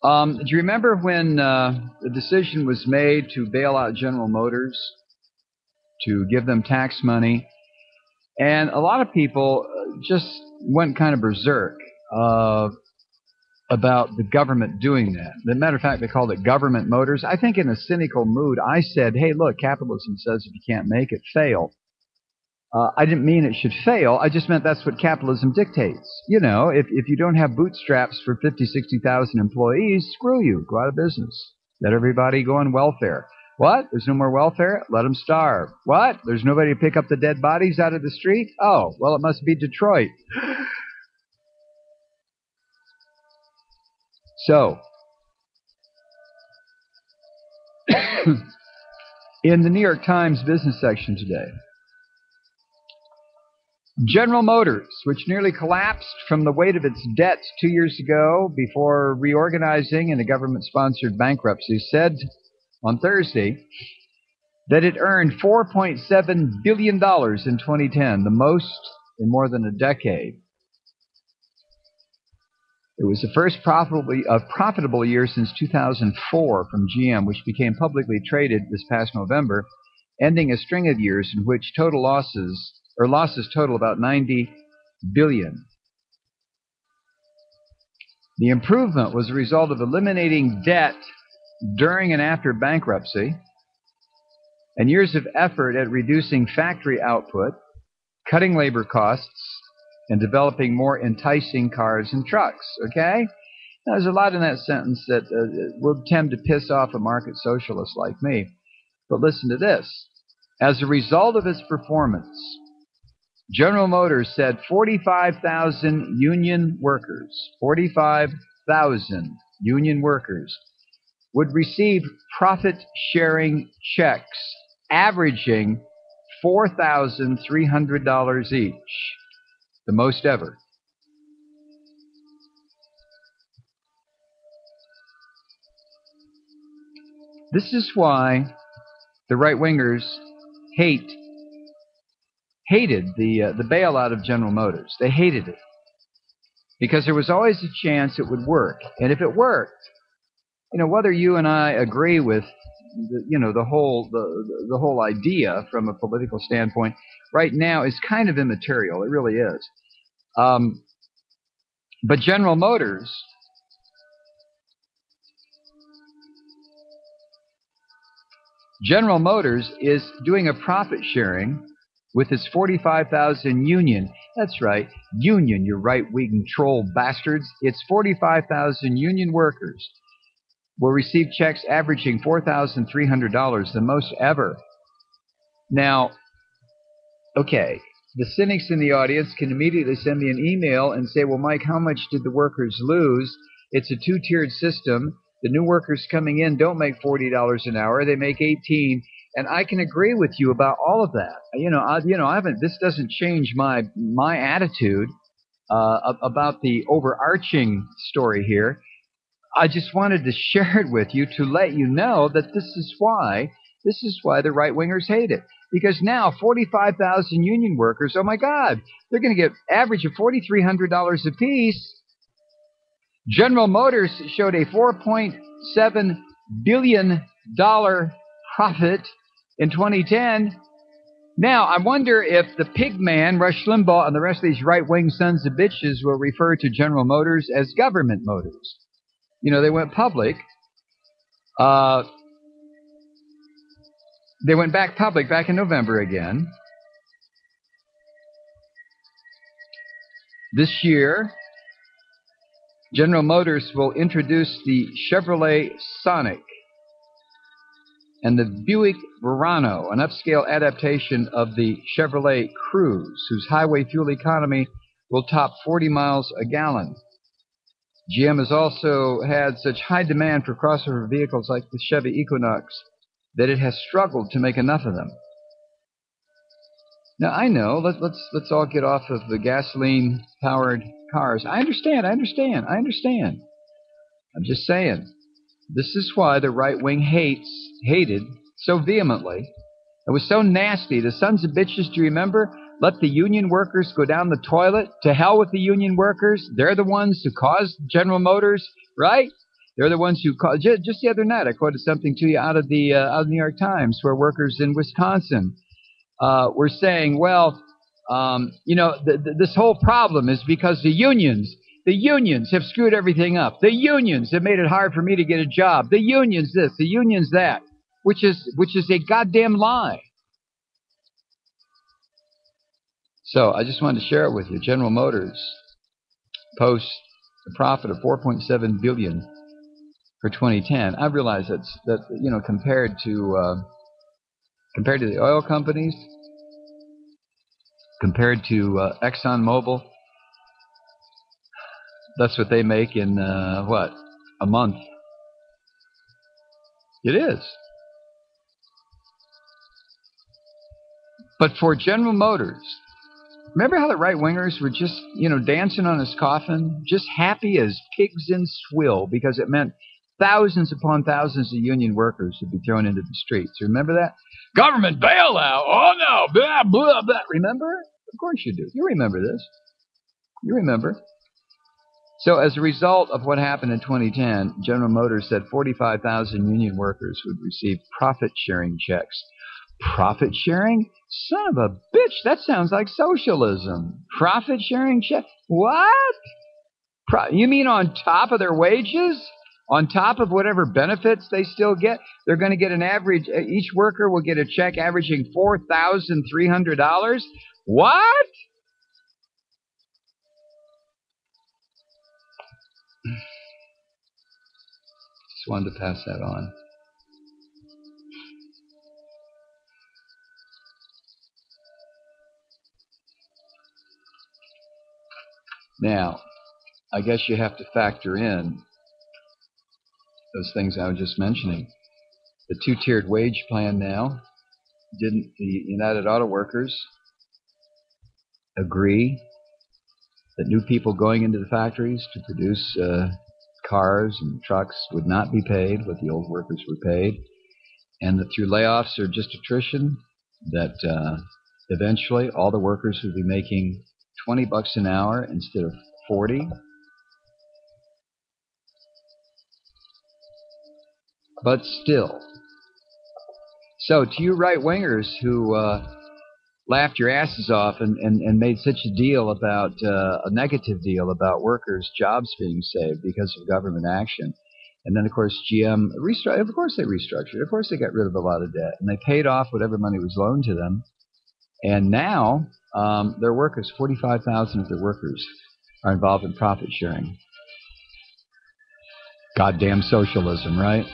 Do you remember when the decision was made to bail out General Motors, to give them tax money? And a lot of people just went kind of berserk uh, about the government doing that. As a matter of fact, they called it government motors. I think in a cynical mood, I said, hey, look, capitalism says if you can't make it, fail. I didn't mean it should fail. I just meant that's what capitalism dictates. You know, if you don't have bootstraps for 50, 60,000 employees, screw you. Go out of business. Let everybody go on welfare. What? There's no more welfare? Let them starve. What? There's nobody to pick up the dead bodies out of the street? Oh, well, it must be Detroit. So, in the New York Times business section today, General Motors, which nearly collapsed from the weight of its debts 2 years ago before reorganizing in a government-sponsored bankruptcy, said on Thursday that it earned $4.7 billion in 2010, the most in more than a decade. It was the first profitable year since 2004 from GM, which became publicly traded this past November, ending a string of years in which losses total about $90 billion. The improvement was a result of eliminating debt during and after bankruptcy and years of effort at reducing factory output, cutting labor costs, and developing more enticing cars and trucks. Okay? Now, there's a lot in that sentence that will tend to piss off a market socialist like me. But listen to this. As a result of its performance, General Motors said 45,000 union workers, 45,000 union workers would receive profit-sharing checks averaging $4,300 each, the most ever. This is why the right-wingers hated the bailout of General Motors. They hated it because there was always a chance it would work. And if it worked, whether you and I agree with the whole idea from a political standpoint right now is kind of immaterial. It really is. But General Motors is doing a profit sharing with its 45,000 union. That's right, union, you right-wing troll bastards. It's 45,000 union workers will receive checks averaging $4,300, the most ever. Now, okay, the cynics in the audience can immediately send me an email and say, well, Mike, how much did the workers lose? It's a two-tiered system. The new workers coming in don't make $40 an hour. They make $18. And I can agree with you about all of that. I haven't. This doesn't change my attitude about the overarching story here. I just wanted to share it with you to let you know that this is why the right wingers hate it. Because now 45,000 union workers, oh my God, they're going to get average of $4,300 apiece. General Motors showed a $4.7 billion profit in 2010. Now, I wonder if the pig man, Rush Limbaugh, and the rest of these right-wing sons of bitches will refer to General Motors as government motors. They went public. They went back public back in November again. This year, General Motors will introduce the Chevrolet Sonic and the Buick Verano, an upscale adaptation of the Chevrolet Cruze, whose highway fuel economy will top 40 miles a gallon. GM has also had such high demand for crossover vehicles like the Chevy Equinox that it has struggled to make enough of them. Now, I know, let's all get off of the gasoline-powered cars. I understand. I'm just saying. This is why the right wing hated so vehemently. It was so nasty. The sons of bitches, do you remember? Let the union workers go down the toilet. To hell with the union workers. They're the ones who caused General Motors, right? They're the ones who call. Just the other night, I quoted something to you out of the New York Times, where workers in Wisconsin were saying, well, this whole problem is because the unions. The unions have screwed everything up. The unions have made it hard for me to get a job. The unions this, the unions that, which is a goddamn lie. So I just wanted to share it with you. General Motors posts a profit of $4.7 billion for 2010. I realize that compared to the oil companies, compared to ExxonMobil, that's what they make in a month. It is. But for General Motors, remember how the right-wingers were just, dancing on his coffin, just happy as pigs in swill, because it meant thousands upon thousands of union workers would be thrown into the streets. Remember that? Government bailout. Oh, no. Blah, blah, blah. Remember? Of course you do. You remember this. You remember. So as a result of what happened in 2010, General Motors said 45,000 union workers would receive profit-sharing checks. Profit sharing? Son of a bitch, that sounds like socialism. Profit sharing check? What? You mean on top of their wages? On top of whatever benefits they still get? They're going to get an average, each worker will get a check averaging $4,300? What? Just wanted to pass that on. Now, I guess you have to factor in those things I was just mentioning. The two-tiered wage plan now, didn't the United Auto Workers agree that new people going into the factories to produce cars and trucks would not be paid what the old workers were paid, and that through layoffs or just attrition, that eventually all the workers would be making $20 an hour instead of 40. But still. So to you right-wingers who laughed your asses off and made such a deal about, a negative deal about workers' jobs being saved because of government action, and then, of course, GM, of course they restructured. Of course they got rid of a lot of debt, and they paid off whatever money was loaned to them. And now their workers, 45,000 of their workers, are involved in profit sharing. Goddamn socialism, right?